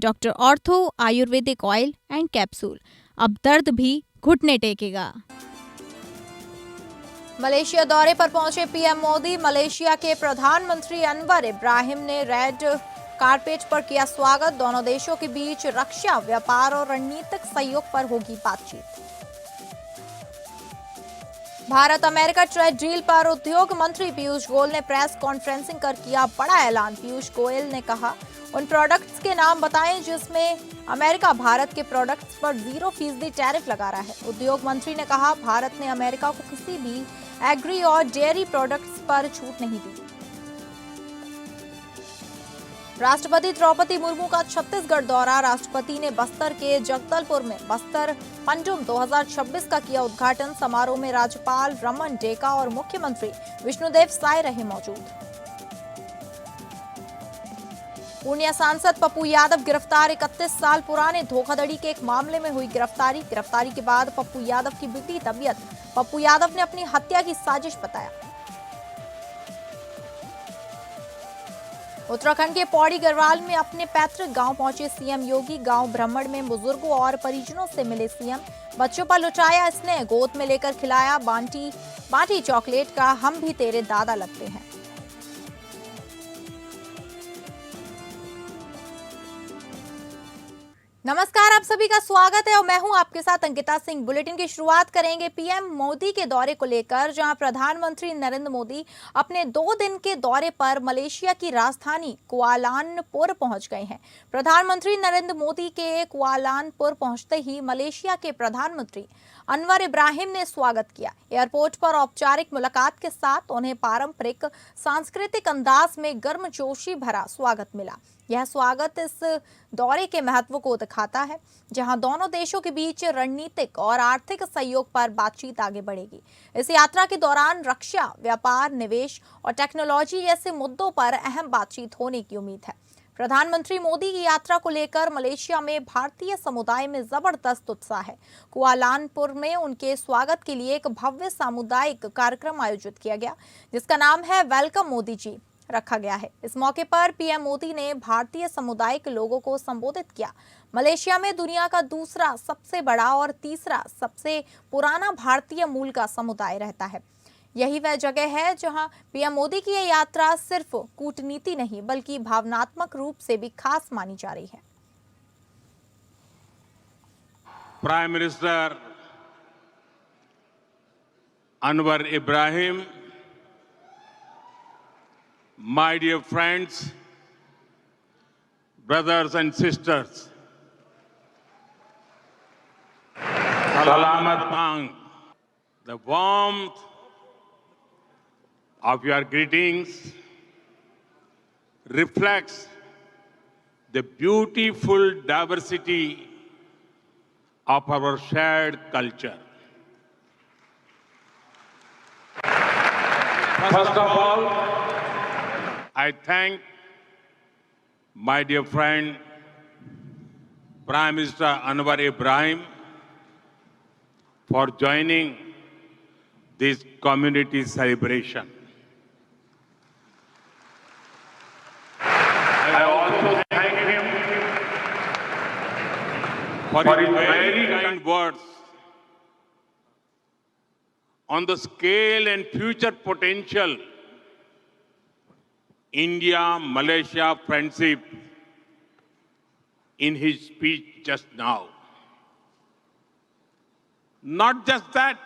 Doctor ortho Ayurvedic oil and capsule, अब दर्द भी घुटने टेकेगा। मलेशिया दौरे पर पहुंचे पीएम मोदी। मलेशिया के प्रधानमंत्री अनवर इब्राहिम ने रेड कारपेट पर किया स्वागत। दोनों देशों के बीच रक्षा, व्यापार और रणनीतिक सहयोग पर होगी बातचीत। भारत अमेरिका ट्रेड डील पर उद्योग मंत्री पीयूष गोयल ने प्रेस कॉन्फ्रेंसिंग कर किया बड़ा ऐलान। पीयूष गोयल ने कहा, उन प्रोडक्ट्स के नाम बताएं जिसमें अमेरिका भारत के प्रोडक्ट्स पर 0% टैरिफ लगा रहा है। उद्योग मंत्री ने कहा, भारत ने अमेरिका को किसी भी एग्री और डेयरी प्रोडक्ट्स पर छूट नहीं दी। राष्ट्रपति द्रौपदी मुर्मू का छत्तीसगढ़ दौरा। राष्ट्रपति ने बस्तर के जगदलपुर में बस्तर पंडुम 2026 का किया उद्घाटन। समारोह में राज्यपाल रमन डेका और मुख्यमंत्री विष्णुदेव साय रहे मौजूद। पूर्णिया सांसद पप्पू यादव गिरफ्तार। 31 साल पुराने धोखाधड़ी के एक मामले में हुई गिरफ्तारी। गिरफ्तारी के बाद पप्पू यादव की बिगड़ी तबीयत। पप्पू यादव ने अपनी हत्या की साजिश बताया। उत्तराखंड के पौड़ी गढ़वाल में अपने पैतृक गांव पहुंचे सीएम योगी। गांव भ्रमण में बुजुर्गों और परिजनों से मिले सीएम। बच्चों पर लुटाया स्नेह, गोद में लेकर खिलाया, बांटी चॉकलेट का, हम भी तेरे दादा लगते हैं। नमस्कार, आप सभी का स्वागत है और मैं हूं आपके साथ अंकिता सिंह। बुलेटिन की शुरुआत करेंगे पीएम मोदी के दौरे को लेकर, जहां प्रधानमंत्री नरेंद्र मोदी अपने 2 दिन के दौरे पर मलेशिया की राजधानी कुआलालंपुर पहुंच गए हैं। प्रधानमंत्री नरेंद्र मोदी के कुआलालंपुर पहुंचते ही मलेशिया के प्रधानमंत्री अनवर इब्राहिम ने स्वागत किया। एयरपोर्ट पर औपचारिक मुलाकात के साथ उन्हें पारंपरिक सांस्कृतिक अंदाज में गर्मजोशी भरा स्वागत मिला। यह स्वागत इस दौरे के महत्व को दिखाता है, जहां दोनों देशों के बीच रणनीतिक और आर्थिक सहयोग पर बातचीत आगे बढ़ेगी। इस यात्रा के दौरान रक्षा, व्यापार, निवेश और टेक्नोलॉजी जैसे मुद्दों पर अहम बातचीत होने की उम्मीद है। प्रधानमंत्री मोदी की यात्रा को लेकर मलेशिया में भारतीय समुदाय में जबरदस्त उत्साह है। कुआलालंपुर में उनके स्वागत के लिए एक भव्य सामुदायिक कार्यक्रम आयोजित किया गया, जिसका नाम है वेलकम मोदी जी रखा गया है। इस मौके पर पीएम मोदी ने भारतीय समुदाय के लोगों को संबोधित किया। मलेशिया में दुनिया का दूसरा सबसे बड़ा और तीसरा सबसे पुराना भारतीय मूल का समुदाय रहता है। यही वह जगह है जहां पीएम मोदी की यह यात्रा सिर्फ कूटनीति नहीं बल्कि भावनात्मक रूप से भी खास मानी जा रही है। Prime minister Anwar Ibrahim, my dear friends, brothers and sisters, Salamat Pang. The warmth of your greetings reflects the beautiful diversity of our shared culture. First of all, I thank my dear friend Prime Minister Anwar Ibrahim for joining this community celebration. I also thank him for his very kind words on the scale and future potential India-Malaysia friendship in his speech just now. Not just that,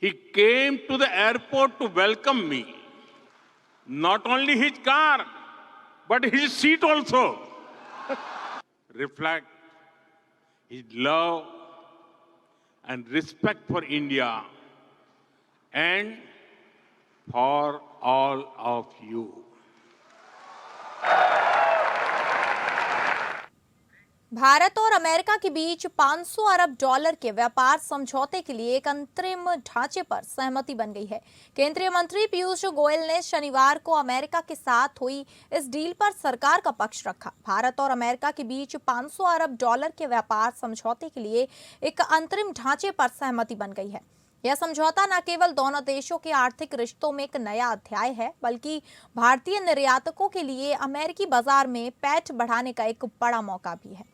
he came to the airport to welcome me. Not only his car, but his seat also reflect his love and respect for India and for all of you. Bharat और America के बीच 500 अरब dollar के व्यापार समझौते के लिए एक अंतरिम ढांचे पर सहमति बन गई है। केंद्रीय मंत्री पीयूष गोयल ने शनिवार को अमेरिका के साथ हुई इस डील पर सरकार का पक्ष रखा। भारत और अमेरिका के बीच 500 अरब डॉलर के व्यापार समझौते के लिए एक अंतरिम ढांचे पर सहमति बन गई है। यह समझौता न केवल दोनों देशों के आर्थिक रिश्तों में एक नया अध्याय है, बल्कि भारतीय निर्यातकों के लिए अमेरिकी बाजार में पैठ बढ़ाने का एक बड़ा मौका भी है।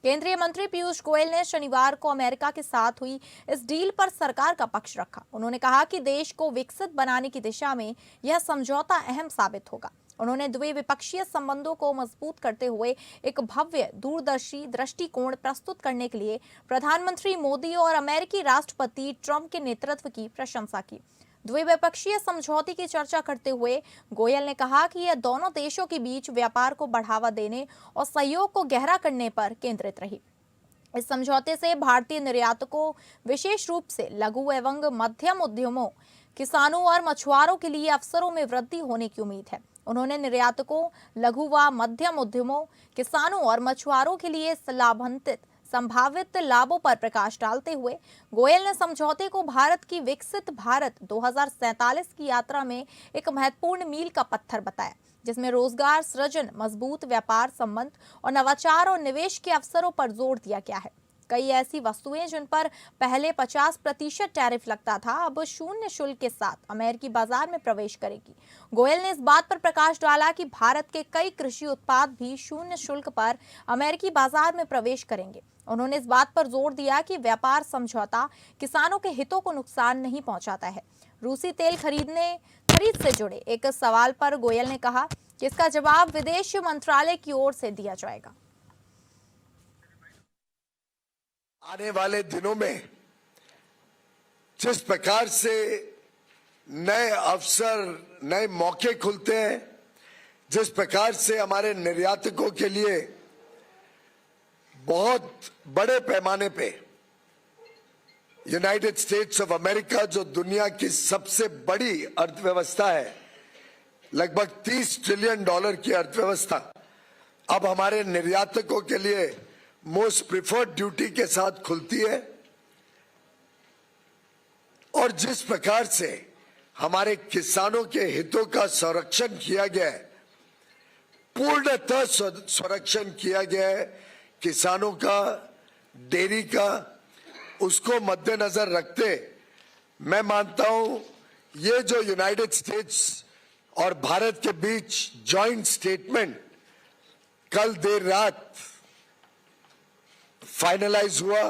केंद्रीय मंत्री पीयूष गोयल ने शनिवार को अमेरिका के साथ हुई इस डील पर सरकार का पक्ष रखा। उन्होंने कहा कि देश को विकसित बनाने की दिशा में यह समझौता अहम साबित होगा। उन्होंने द्विपक्षीय संबंधों को मजबूत करते हुए एक भव्य दूरदर्शी दृष्टिकोण प्रस्तुत करने के लिए प्रधानमंत्री मोदी और अमेरिकी राष्ट्रपति ट्रंप के नेतृत्व की प्रशंसा की। द्विपक्षीय समझौते की चर्चा करते हुए गोयल ने कहा कि यह दोनों देशों के बीच व्यापार को बढ़ावा देने और सहयोग को गहरा करने पर केंद्रित रही। इस समझौते से भारतीय निर्यातकों, विशेष रूप से लघु एवं मध्यम उद्यमों, किसानों और मछुआरों के लिए अवसरों में वृद्धि होने की उम्मीद है। उन्होंने निर्यातकों, लघु व मध्यम उद्यमों, किसानों और मछुआरों के लिए लाभान्वित संभावित लाभों पर प्रकाश डालते हुए गोयल ने समझौते को भारत की विकसित भारत 2047 की यात्रा में एक महत्वपूर्ण मील का पत्थर बताया, जिसमें रोजगार सृजन, मजबूत व्यापार संबंध और नवाचार और निवेश के अवसरों पर जोर दिया गया है। कई ऐसी वस्तुएं जिन पर पहले 50% टैरिफ लगता था, अब शून्य शुल्क के साथ अमेरिकी बाजार में प्रवेश करेगी। गोयल ने इस बात पर प्रकाश डाला कि भारत के कई कृषि उत्पाद भी शून्य शुल्क पर अमेरिकी बाजार में प्रवेश करेंगे। उन्होंने इस बात पर जोर दिया कि व्यापार समझौता किसानों के हितों को नुकसान नहीं पहुंचाता है। रूसी तेल खरीद से जुड़े एक सवाल पर गोयल ने कहा कि इसका जवाब विदेश मंत्रालय की ओर से दिया जाएगा। आने वाले दिनों में जिस प्रकार से नए अवसर, नए मौके खुलते हैं, जिस प्रकार से हमारे निर्यातकों के लिए बहुत बड़े पैमाने पे यूनाइटेड स्टेट्स ऑफ अमेरिका, जो दुनिया की सबसे बड़ी अर्थव्यवस्था है, लगभग $30 ट्रिलियन की अर्थव्यवस्था, अब हमारे निर्यातकों के लिए मोस्ट प्रिफर्ड ड्यूटी के साथ खुलती है। और जिस प्रकार से हमारे किसानों के हितों का संरक्षण किया गया है, पूर्णतः संरक्षण किया गया है किसानों का, डेयरी का, उसको मद्देनजर रखते मैं मानता हूं ये जो यूनाइटेड स्टेट्स और भारत के बीच जॉइंट स्टेटमेंट कल देर रात फाइनलाइज हुआ,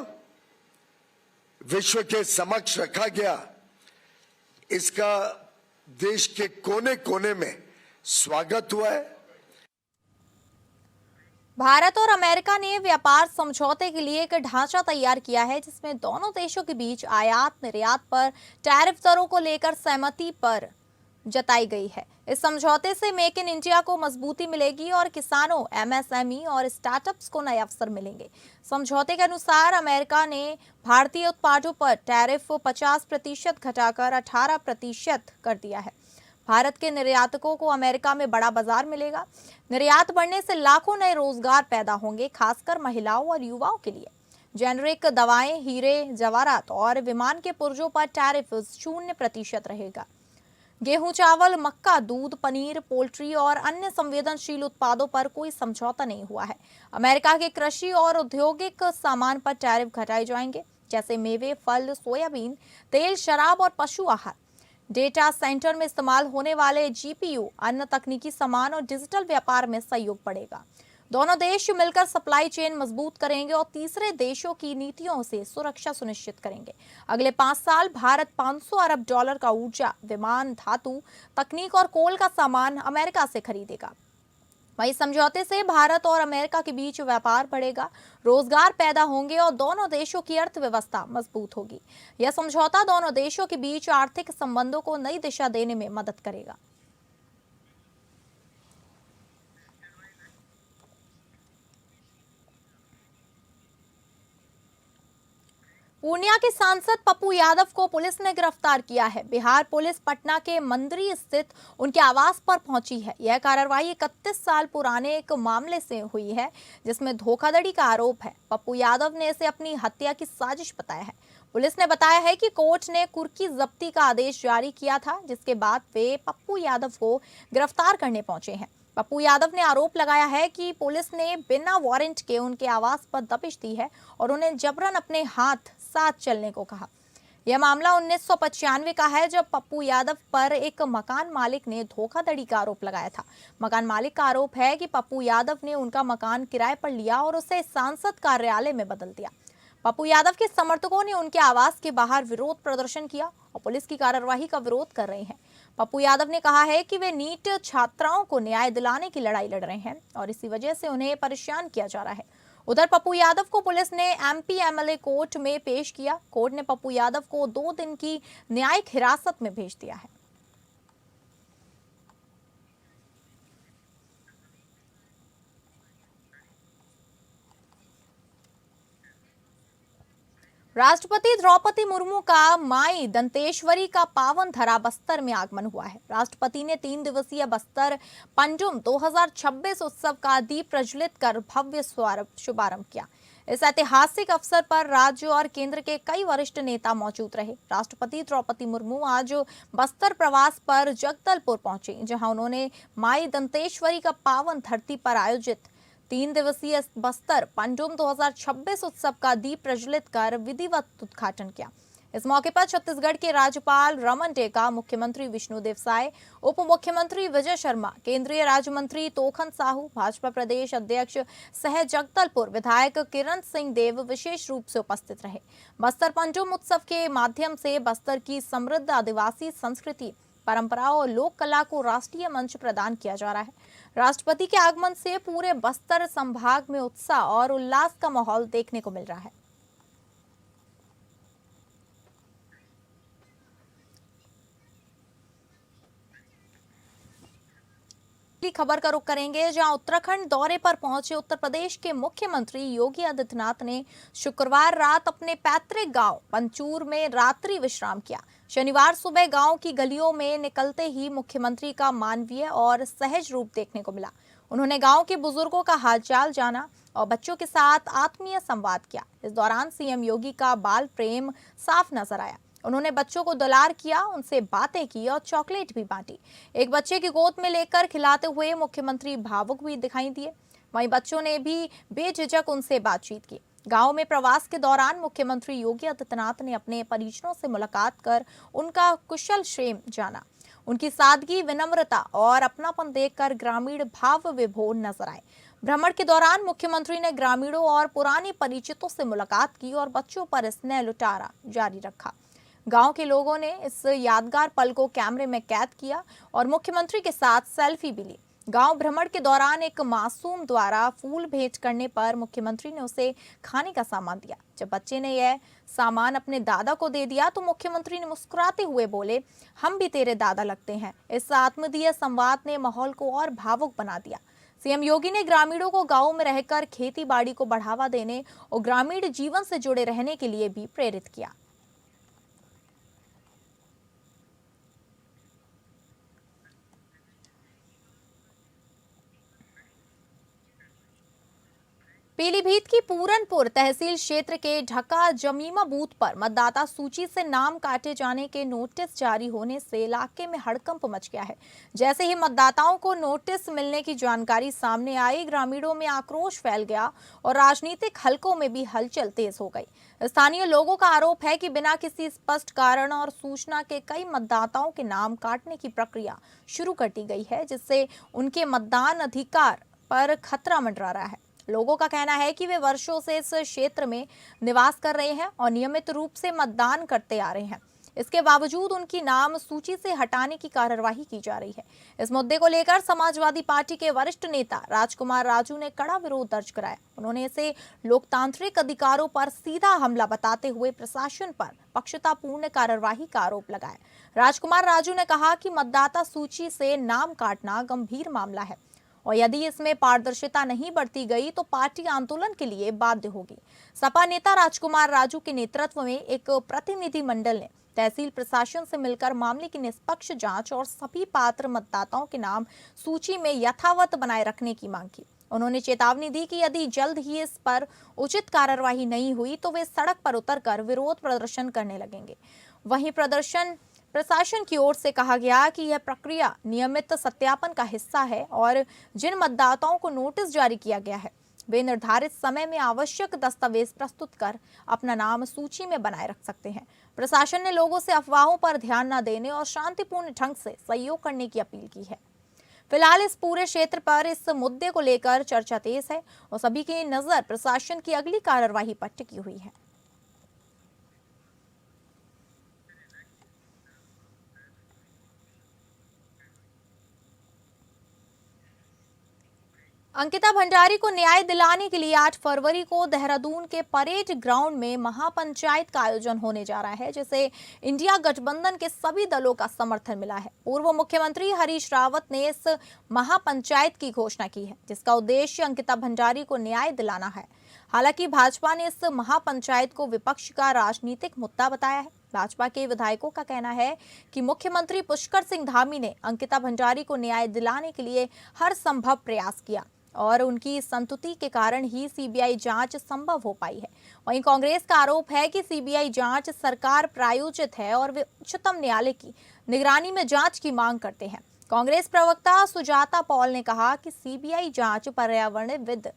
विश्व के समक्ष रखा गया, इसका देश के कोने कोने में स्वागत हुआ है। भारत और अमेरिका ने व्यापार समझौते के लिए एक ढांचा तैयार किया है, जिसमें दोनों देशों के बीच आयात निर्यात पर टैरिफ दरों को लेकर सहमति पर जताई गई है। इस समझौते से मेक इन इंडिया को मजबूती मिलेगी और किसानों, एमएसएमई और स्टार्टअप्स को नए अवसर मिलेंगे। समझौते के अनुसार अमेरिका ने भारतीय उत्पादों पर टैरिफ 50% घटाकर 18% कर दिया है। भारत के निर्यातकों को अमेरिका में बड़ा बाजार मिलेगा। निर्यात बढ़ने से लाखों नए रोजगार पैदा होंगे, खासकर महिलाओं और युवाओं के लिए। जेनेरिक दवाएं, हीरे जवाहरात और विमान के पुर्जों पर टैरिफ 0% रहेगा। गेहूं, चावल, मक्का, दूध, पनीर, पोल्ट्री और अन्य संवेदनशील उत्पादों पर कोई समझौता नहीं हुआ है। अमेरिका के कृषि और औद्योगिक सामान पर टैरिफ घटाए जाएंगे, जैसे मेवे, फल, सोयाबीन तेल, शराब और पशु आहार। डेटा सेंटर में इस्तेमाल होने वाले जीपीयू, अन्य तकनीकी सामान और डिजिटल व्यापार में सहयोग बढ़ेगा। दोनों देश मिलकर सप्लाई चेन मजबूत करेंगे और तीसरे देशों की नीतियों से सुरक्षा सुनिश्चित करेंगे। अगले 5 साल भारत $500 अरब का ऊर्जा, विमान, धातु, तकनीक और कोल का सामान अमेरिका से खरीदेगा। वहीं समझौते से भारत और अमेरिका के बीच व्यापार बढ़ेगा, रोजगार पैदा होंगे और दोनों देशों की अर्थव्यवस्था मजबूत होगी। यह समझौता दोनों देशों के बीच आर्थिक संबंधों को नई दिशा देने में मदद करेगा। पूर्णिया के सांसद पप्पू यादव को पुलिस ने गिरफ्तार किया है। बिहार पुलिस पटना के मंदिरी स्थित उनके आवास पर पहुंची है। यह कार्रवाई 31 साल पुराने एक मामले से हुई है, जिसमें धोखाधड़ी का आरोप है। पप्पू यादव ने इसे अपनी हत्या की साजिश बताया है। पुलिस ने बताया है कि कोर्ट ने कुर्की जब्ती का आदेश जारी किया था, जिसके बाद वे पप्पू यादव को गिरफ्तार करने पहुंचे हैं। पप्पू यादव ने आरोप लगाया है कि पुलिस ने बिना वारंट के उनके आवास पर दबिश दी है और उन्हें जबरन अपने हाथ साथ चलने को कहा। यह मामला 1995 का है, जब पप्पू यादव पर एक मकान मालिक ने धोखाधड़ी का आरोप लगाया था। मकान मालिक का आरोप है कि पप्पू यादव ने उनका मकान किराए पर लिया और उसे सांसद कार्यालय में बदल दिया। पप्पू यादव के समर्थकों ने उनके आवास के बाहर विरोध प्रदर्शन किया और पुलिस की कार्रवाई का विरोध कर रहे हैं। पप्पू यादव ने कहा है कि वे नीट छात्राओं को न्याय दिलाने की लड़ाई लड़ रहे हैं और इसी वजह से उन्हें परेशान किया जा रहा है। उधर पप्पू यादव को पुलिस ने एमपी एमएलए कोर्ट में पेश किया। कोर्ट ने पप्पू यादव को 2 दिन की न्यायिक हिरासत में भेज दिया है। राष्ट्रपति द्रौपदी मुर्मू का माई दंतेश्वरी का पावन धरा बस्तर में आगमन हुआ है। राष्ट्रपति ने 3 दिवसीय बस्तर पंजुम 2026 उत्सव का दीप प्रज्वलित कर भव्य शुभारंभ किया। इस ऐतिहासिक अवसर पर राज्य और केंद्र के कई वरिष्ठ नेता मौजूद रहे। राष्ट्रपति द्रौपदी मुर्मू आज बस्तर प्रवास पर जगदलपुर पहुंचे, जहां उन्होंने माई दंतेश्वरी का पावन धरती पर आयोजित 3 दिवसीय बस्तर पंजुम 2026 उत्सव का दीप प्रज्वलित कर विधिवत उद्घाटन किया। इस मौके पर छत्तीसगढ़ के राज्यपाल रमन टेका, मुख्यमंत्री विष्णुदेव साय, उप मुख्यमंत्री विजय शर्मा, केंद्रीय राज्य मंत्री तोखन साहू, भाजपा प्रदेश अध्यक्ष सह जगदलपुर विधायक किरण सिंह देव विशेष रूप से उपस्थित रहे। बस्तर पंजुम उत्सव के माध्यम से बस्तर की समृद्ध आदिवासी संस्कृति, परंपराओं और लोक कला को राष्ट्रीय मंच प्रदान किया जा रहा है। राष्ट्रपति के आगमन से पूरे बस्तर संभाग में उत्साह और उल्लास का माहौल देखने को मिल रहा है। खबर का रुख करेंगे, जहां उत्तराखंड दौरे पर पहुंचे उत्तर प्रदेश के मुख्यमंत्री योगी आदित्यनाथ ने शुक्रवार रात अपने पैतृक गांव पंचूर में रात्रि विश्राम किया। शनिवार सुबह गांव की गलियों में निकलते ही मुख्यमंत्री का मानवीय और सहज रूप देखने को मिला। उन्होंने गांव के बुजुर्गों का हालचाल जाना और बच्चों के साथ आत्मीय संवाद किया। इस दौरान सीएम योगी का बाल प्रेम साफ नजर आया। उन्होंने बच्चों को दुलार किया, उनसे बातें की और चॉकलेट भी बांटी। एक बच्चे की गोद में लेकर खिलाते हुए मुख्यमंत्री भावुक भी दिखाई दिए। वहीं बच्चों ने भी बेझिझक उनसे बातचीत की। गांव में प्रवास के दौरान मुख्यमंत्री योगी आदित्यनाथ ने अपने परिजनों से मुलाकात कर उनका कुशल क्षेम जाना। उनकी सादगी, विनम्रता और अपनापन देखकर ग्रामीण भाव विभोर नजर आए। भ्रमण के दौरान मुख्यमंत्री ने ग्रामीणों और पुराने परिचितों से मुलाकात की और बच्चों पर स्नेह लुटारा जारी रखा। गांव के लोगों ने इस यादगार पल को कैमरे में कैद किया और मुख्यमंत्री के साथ सेल्फी भी ली। गांव भ्रमण के दौरान एक मासूम द्वारा फूल भेंट करने पर मुख्यमंत्री ने उसे खाने का सामान दिया। जब बच्चे ने यह सामान अपने दादा को दे दिया तो मुख्यमंत्री ने मुस्कुराते हुए बोले, हम भी तेरे दादा लगते हैं। इस आत्मीय संवाद ने माहौल को और भावुक बना दिया। सीएम योगी ने ग्रामीणों को गांव में रहकर खेती बाड़ी को बढ़ावा देने और ग्रामीण जीवन से जुड़े रहने के लिए भी प्रेरित किया। पीलीभीत की पूरनपुर तहसील क्षेत्र के ढका जमीमा बूथ पर मतदाता सूची से नाम काटे जाने के नोटिस जारी होने से इलाके में हड़कंप मच गया है। जैसे ही मतदाताओं को नोटिस मिलने की जानकारी सामने आई, ग्रामीणों में आक्रोश फैल गया और राजनीतिक हलकों में भी हलचल तेज हो गई। स्थानीय लोगों का आरोप है कि बिना किसी स्पष्ट कारण और सूचना के कई मतदाताओं के नाम काटने की प्रक्रिया शुरू कर दी गई है, जिससे उनके मतदान अधिकार पर खतरा मंडरा रहा है। लोगों का कहना है कि वे वर्षों से इस क्षेत्र में निवास कर रहे हैं और नियमित रूप से मतदान करते आ रहे हैं। इसके बावजूद उनकी नाम सूची से हटाने की कार्यवाही की जा रही है। इस मुद्दे को लेकर समाजवादी पार्टी के वरिष्ठ नेता राजकुमार राजू ने कड़ा विरोध दर्ज कराया। उन्होंने इसे लोकतांत्रिक अधिकारों पर सीधा हमला बताते हुए प्रशासन पर पक्षपातपूर्ण कार्यवाही का आरोप लगाया। राजकुमार राजू ने कहा कि मतदाता सूची से नाम काटना गंभीर मामला है और यदि इसमें पारदर्शिता नहीं बरती गई तो पार्टी आंदोलन के लिए बाध्य होगी। सपा नेता राजकुमार राजू के नेतृत्व में एक प्रतिनिधिमंडल ने तहसील प्रशासन से मिलकर मामले की निष्पक्ष जांच और सभी पात्र मतदाताओं के नाम सूची में यथावत बनाए रखने की मांग की। उन्होंने चेतावनी दी कि यदि जल्द ही इस पर उचित कार्यवाही नहीं हुई तो वे सड़क पर उतरकर विरोध प्रदर्शन करने लगेंगे। वहीं प्रशासन की ओर से कहा गया कि यह प्रक्रिया नियमित सत्यापन का हिस्सा है और जिन मतदाताओं को नोटिस जारी किया गया है वे निर्धारित समय में आवश्यक दस्तावेज प्रस्तुत कर अपना नाम सूची में बनाए रख सकते हैं। प्रशासन ने लोगों से अफवाहों पर ध्यान न देने और शांतिपूर्ण ढंग से सहयोग करने की अपील की है। फिलहाल इस पूरे क्षेत्र पर इस मुद्दे को लेकर चर्चा तेज है और सभी की नजर प्रशासन की अगली कार्रवाई पर टिकी हुई है। अंकिता भंडारी को न्याय दिलाने के लिए 8 फरवरी को देहरादून के परेड ग्राउंड में महापंचायत का आयोजन होने जा रहा है, जिसे इंडिया गठबंधन के सभी दलों का समर्थन मिला है। पूर्व मुख्यमंत्री हरीश रावत ने इस महापंचायत की घोषणा की है, जिसका उद्देश्य अंकिता भंडारी को न्याय दिलाना है। हालांकि भाजपा ने इस महापंचायत को विपक्ष का राजनीतिक मुद्दा बताया है। भाजपा के विधायकों का कहना है कि मुख्यमंत्री पुष्कर सिंह धामी ने अंकिता भंडारी को न्याय दिलाने के लिए हर संभव प्रयास किया और उनकी संतुष्टि के कारण ही सीबीआई जांच संभव हो पाई है। वहीं कांग्रेस का आरोप है कि सीबीआई जांच सरकार प्रायोजित है और वे उच्चतम न्यायालय की निगरानी में जांच की मांग करते हैं। कांग्रेस प्रवक्ता सुजाता पॉल ने कहा कि सीबीआई जांच पर्यावरणविद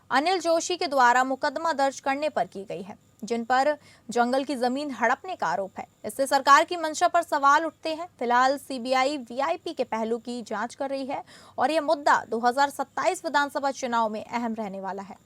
अनिल जोशी के द्वारा मुकदमा दर्ज करने पर की गई है, जिन पर जंगल की जमीन हड़पने का आरोप है। इससे सरकार की मंशा पर सवाल उठते हैं। फिलहाल सीबीआई वीआईपी के पहलू की जांच कर रही है और यह मुद्दा 2027 विधानसभा चुनाव में अहम रहने वाला है।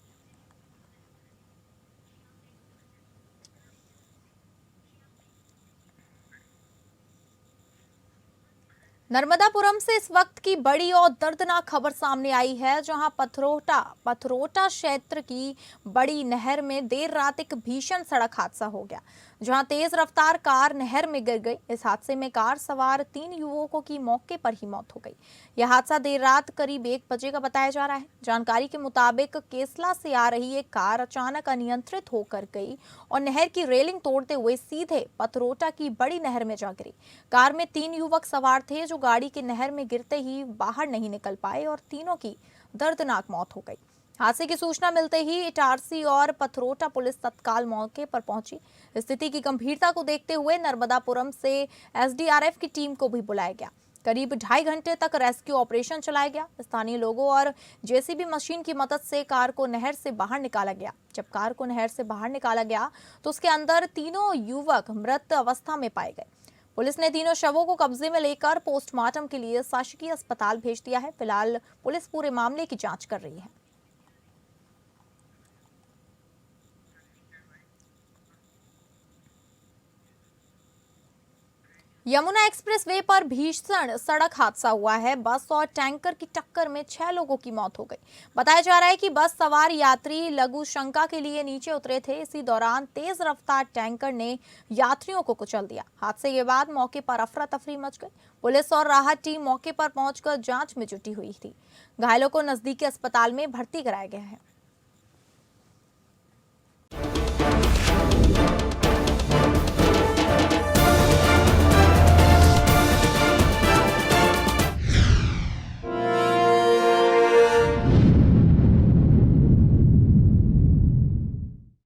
नर्मदापुरम से इस वक्त की बड़ी और दर्दनाक खबर सामने आई है, जहां पथरोटा क्षेत्र की बड़ी नहर में देर रात एक भीषण सड़क हादसा हो गया, जहां तेज रफ्तार कार नहर में गिर गई। इस हादसे में कार सवार 3 युवकों की मौके पर ही मौत हो गई। यह हादसा देर रात करीब 1 बजे का बताया जा रहा है। जानकारी के मुताबिक केसला से आ रही एक कार अचानक अनियंत्रित होकर गई और नहर की रेलिंग तोड़ते हुए सीधे पथरोटा की बड़ी नहर में जा गिरी। कार में 3 युवक सवार थे, जो गाड़ी के नहर में गिरते ही बाहर नहीं निकल पाए और तीनों की दर्दनाक मौत हो गई। हादसे की सूचना मिलते ही इटारसी और पथरोटा पुलिस तत्काल मौके पर पहुंची। स्थिति की गंभीरता को देखते हुए नर्मदापुरम से एसडीआरएफ की टीम को भी बुलाया गया। करीब 2.5 घंटे तक रेस्क्यू ऑपरेशन चलाया गया। स्थानीय लोगों और जेसीबी मशीन की मदद से कार को नहर से बाहर निकाला गया। जब कार को नहर से बाहर निकाला गया तो उसके अंदर तीनों युवक मृत अवस्था में पाए गए। पुलिस ने तीनों शवों को कब्जे में लेकर पोस्टमार्टम के लिए शासकीय अस्पताल भेज दिया है। फिलहाल पुलिस पूरे मामले की जांच कर रही है। यमुना एक्सप्रेस वे पर भीषण सड़क हादसा हुआ है। बस और टैंकर की टक्कर में 6 लोगों की मौत हो गई। बताया जा रहा है कि बस सवार यात्री लघु शंका के लिए नीचे उतरे थे। इसी दौरान तेज रफ्तार टैंकर ने यात्रियों को कुचल दिया। हादसे के बाद मौके पर अफरा तफरी मच गई। पुलिस और राहत टीम मौके पर पहुंचकर जांच में जुटी हुई थी। घायलों को नजदीकी अस्पताल में भर्ती कराया गया है।